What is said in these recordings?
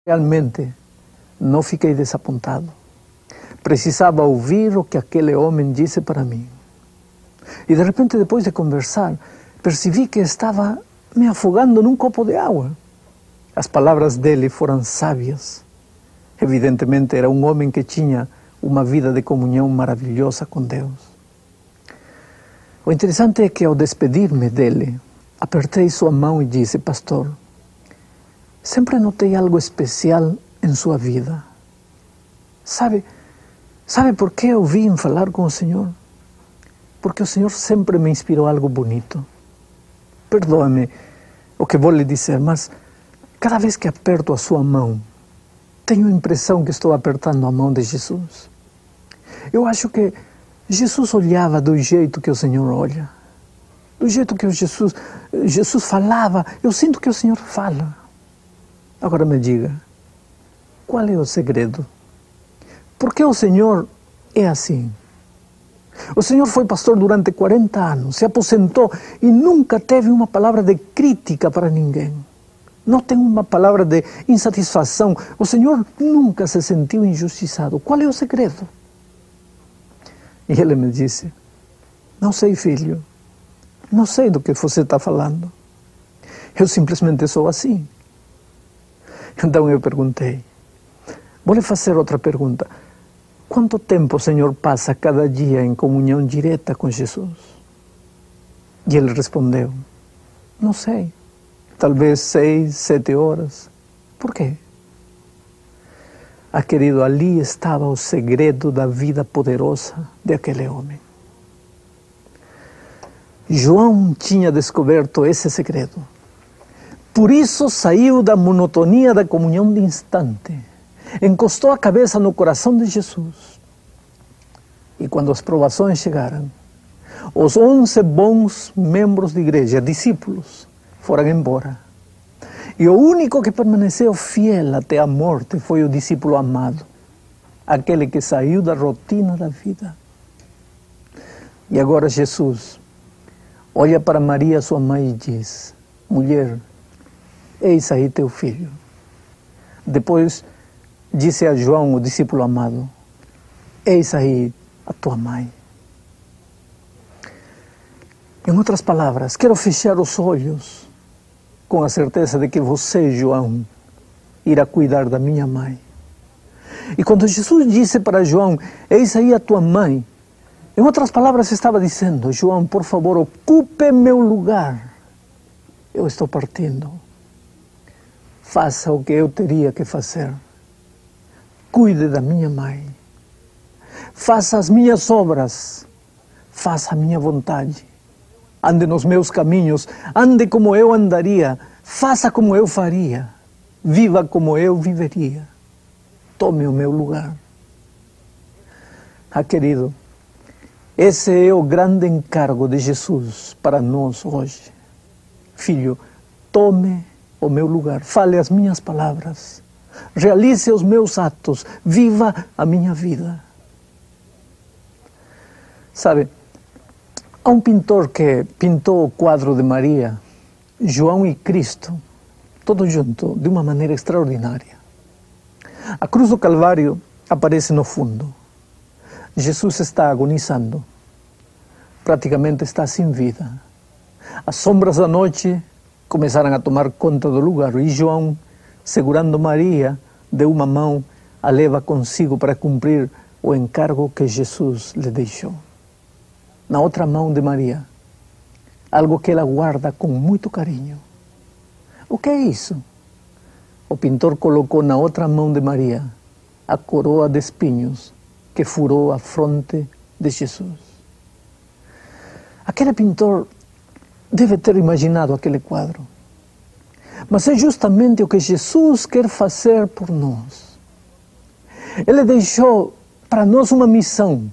Realmente não fiquei desapontado. Precisava ouvir o que aquele homem disse para mim. E de repente, depois de conversar, percebi que estava me afogando num copo de água. As palavras dele foram sábias. Evidentemente era um homem que tinha uma vida de comunhão maravilhosa com Deus. O interessante é que ao despedir-me dele, apertei sua mão e disse: pastor, sempre notei algo especial em sua vida. Sabe por que eu vim falar com o Senhor? Porque o Senhor sempre me inspirou algo bonito. Perdoe-me o que vou lhe dizer, mas cada vez que aperto a sua mão, tenho a impressão que estou apertando a mão de Jesus. Eu acho que Jesus olhava do jeito que o Senhor olha. Do jeito que Jesus falava, eu sinto que o Senhor fala. Agora me diga, qual é o segredo? Por que o Senhor é assim? O Senhor foi pastor durante 40 anos, se aposentou e nunca teve uma palavra de crítica para ninguém. Não tem uma palavra de insatisfação. O Senhor nunca se sentiu injustiçado. Qual é o segredo? E ele me disse: não sei, filho. Não sei do que você está falando. Eu simplesmente sou assim. Então eu perguntei: vou lhe fazer outra pergunta. Quanto tempo o Senhor passa cada dia em comunhão direta com Jesus? E ele respondeu: não sei. Talvez 6, 7 horas. Por quê? Ah, querido, ali estava o segredo da vida poderosa daquele homem. João tinha descoberto esse segredo. Por isso saiu da monotonia da comunhão de instante. Encostou a cabeça no coração de Jesus. E quando as provações chegaram, os 11 bons membros da igreja, discípulos, foram embora. E o único que permaneceu fiel até a morte foi o discípulo amado, aquele que saiu da rotina da vida. E agora Jesus olha para Maria, sua mãe, e diz: mulher, eis aí teu filho. Depois disse a João, o discípulo amado: eis aí a tua mãe. Em outras palavras, quero fechar os olhos com a certeza de que você, João, irá cuidar da minha mãe. E quando Jesus disse para João: eis aí a tua mãe, em outras palavras estava dizendo: João, por favor, ocupe meu lugar. Eu estou partindo. Faça o que eu teria que fazer. Cuide da minha mãe. Faça as minhas obras. Faça a minha vontade. Ande nos meus caminhos. Ande como eu andaria. Faça como eu faria. Viva como eu viveria. Tome o meu lugar. Ah, querido, esse é o grande encargo de Jesus para nós hoje. Filho, tome o meu lugar. Fale as minhas palavras. Realize os meus atos. Viva a minha vida. Sabe, há um pintor que pintou o quadro de Maria, João e Cristo, todos juntos, de uma maneira extraordinária. A cruz do Calvário aparece no fundo. Jesus está agonizando. Praticamente está sem vida. As sombras da noite começaram a tomar conta do lugar e João, segurando Maria de uma mão, a leva consigo para cumprir o encargo que Jesus lhe deixou. Na outra mão de Maria, algo que ela guarda com muito carinho. O que é isso? O pintor colocou na outra mão de Maria a coroa de espinhos que furou a fronte de Jesus. Aquele pintor deve ter imaginado aquele quadro. Mas é justamente o que Jesus quer fazer por nós. Ele deixou para nós uma missão: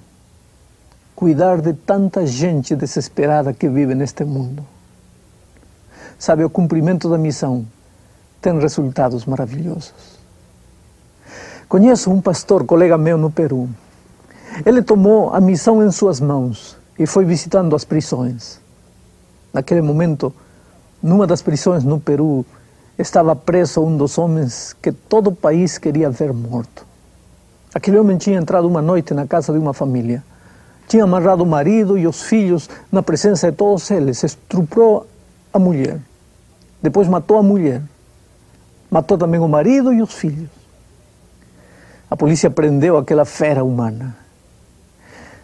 cuidar de tanta gente desesperada que vive neste mundo. Sabe, o cumprimento da missão tem resultados maravilhosos. Conheço um pastor, colega meu no Peru. Ele tomou a missão em suas mãos e foi visitando as prisões. Naquele momento, numa das prisões no Peru, estava preso um dos homens que todo o país queria ver morto. Aquele homem tinha entrado uma noite na casa de uma família. Tinha amarrado o marido e os filhos na presença de todos eles. Estuprou a mulher. Depois matou a mulher. Matou também o marido e os filhos. A polícia prendeu aquela fera humana.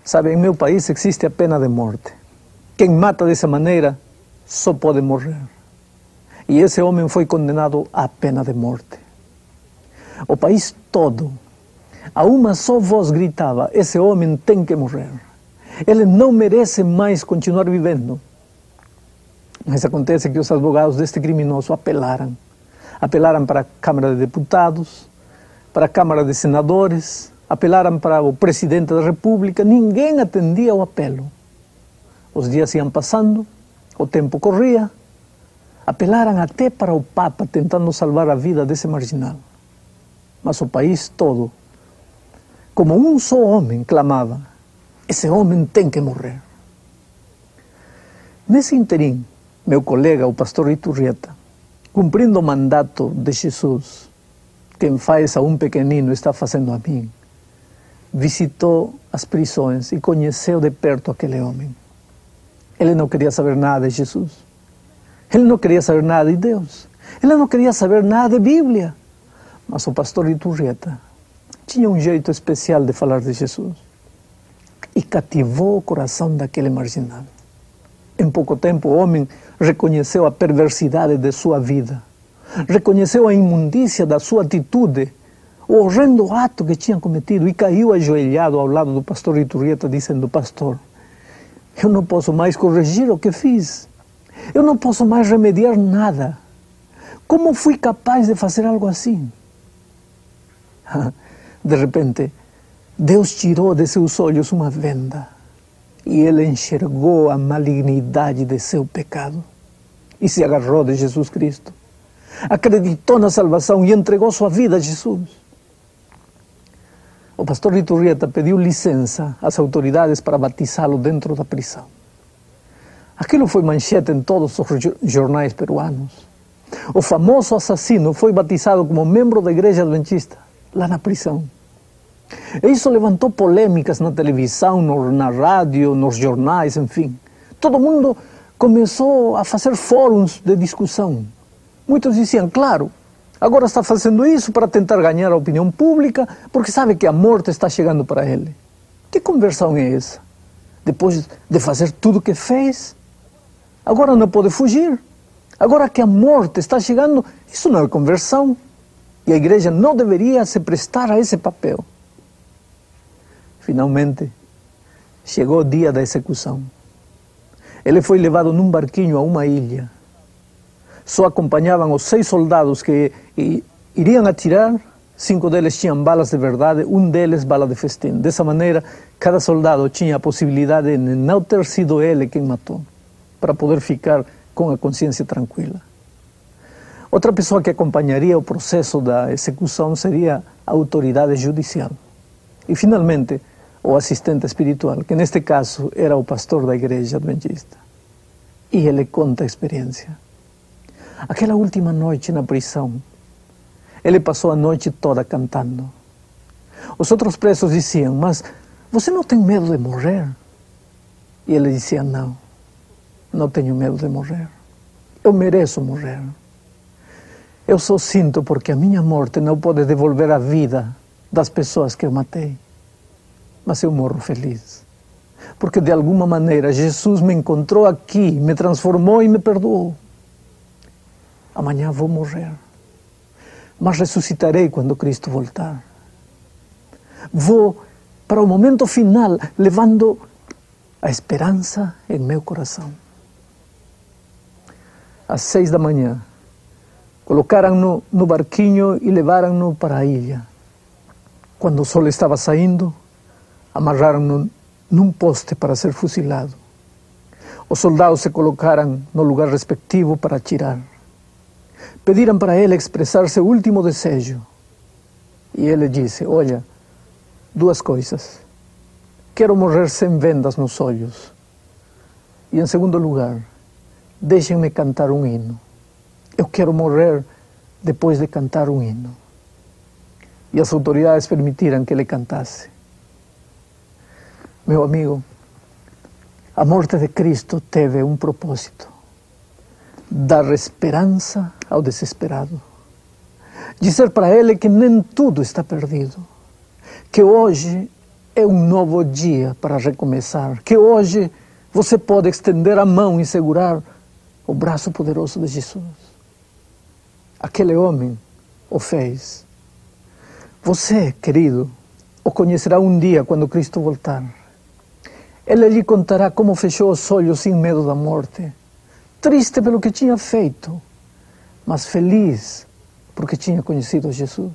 Sabe, em meu país existe a pena de morte. Quem mata dessa maneira só pode morrer. E esse homem foi condenado à pena de morte. O país todo, a uma só voz gritava: esse homem tem que morrer. Ele não merece mais continuar vivendo. Mas acontece que os advogados deste criminoso apelaram. Apelaram para a Câmara de Deputados, para a Câmara de Senadores, apelaram para o Presidente da República. Ninguém atendia ao apelo. Os dias iam passando, o tempo corria. Apelaram até para o Papa, tentando salvar a vida desse marginal. Mas o país todo, como um só homem, clamava: esse homem tem que morrer. Nesse interim, meu colega, o pastor Iturrieta, cumprindo o mandato de Jesus, quem faz a um pequenino está fazendo a mim, visitou as prisões e conheceu de perto aquele homem. Ele não queria saber nada de Jesus. Ele não queria saber nada de Deus. Ele não queria saber nada de Bíblia. Mas o pastor Iturrieta tinha um jeito especial de falar de Jesus. E cativou o coração daquele marginal. Em pouco tempo, o homem reconheceu a perversidade de sua vida. Reconheceu a imundícia da sua atitude, o horrendo ato que tinha cometido, e caiu ajoelhado ao lado do pastor Iturrieta, dizendo: pastor, eu não posso mais corrigir o que fiz. Eu não posso mais remediar nada. Como fui capaz de fazer algo assim? De repente, Deus tirou de seus olhos uma venda e ele enxergou a malignidade de seu pecado e se agarrou de Jesus Cristo. Acreditou na salvação e entregou sua vida a Jesus. O pastor Iturrieta pediu licença às autoridades para batizá-lo dentro da prisão. Aquilo foi manchete em todos os jornais peruanos. O famoso assassino foi batizado como membro da Igreja Adventista, lá na prisão. E isso levantou polêmicas na televisão, na rádio, nos jornais, enfim. Todo mundo começou a fazer fóruns de discussão. Muitos diziam: claro, agora está fazendo isso para tentar ganhar a opinião pública, porque sabe que a morte está chegando para ele. Que conversão é essa? Depois de fazer tudo o que fez, agora não pode fugir. Agora que a morte está chegando, isso não é conversão. E a igreja não deveria se prestar a esse papel. Finalmente, chegou o dia da execução. Ele foi levado num barquinho a uma ilha. Só acompanhavam os 6 soldados que iriam atirar. 5 deles tinham balas de verdade, um deles bala de festim. Dessa maneira, cada soldado tinha a possibilidade de não ter sido ele quem matou, para poder ficar com a consciência tranquila. Outra pessoa que acompanharia o processo da execução seria a autoridade judicial. E, finalmente, o assistente espiritual, que neste caso era o pastor da Igreja Adventista. E ele conta a experiência. Aquela última noite na prisão, ele passou a noite toda cantando. Os outros presos diziam: mas você não tem medo de morrer? E ele dizia: não, não tenho medo de morrer. Eu mereço morrer. Eu só sinto porque a minha morte não pode devolver a vida das pessoas que eu matei. Mas eu morro feliz. Porque de alguma maneira Jesus me encontrou aqui, me transformou e me perdoou. Amanhã vou morrer. Mas ressuscitarei quando Cristo voltar. Vou para o momento final, levando a esperança em meu coração. Às 6 da manhã, colocaram-no no barquinho e levaram-no para a ilha. Quando o sol estava saindo, amarraram-no num poste para ser fuzilado. Os soldados se colocaram no lugar respectivo para atirar. Pediram para ele expressar seu último desejo. E ele disse: olha, 2 coisas. Quero morrer sem vendas nos olhos. E em segundo lugar, deixem-me cantar um hino. Eu quero morrer depois de cantar um hino. E as autoridades permitiram que ele cantasse. Meu amigo, a morte de Cristo teve um propósito: dar esperança ao desesperado. Dizer para ele que nem tudo está perdido. Que hoje é um novo dia para recomeçar. Que hoje você pode estender a mão e segurar o braço poderoso de Jesus. Aquele homem o fez. Você, querido, o conhecerá um dia quando Cristo voltar. Ele lhe contará como fechou os olhos sem medo da morte, triste pelo que tinha feito, mas feliz porque tinha conhecido Jesus.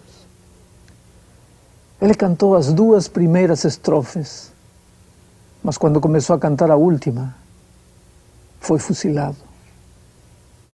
Ele cantou as 2 primeiras estrofes, mas quando começou a cantar a última, foi fuzilado.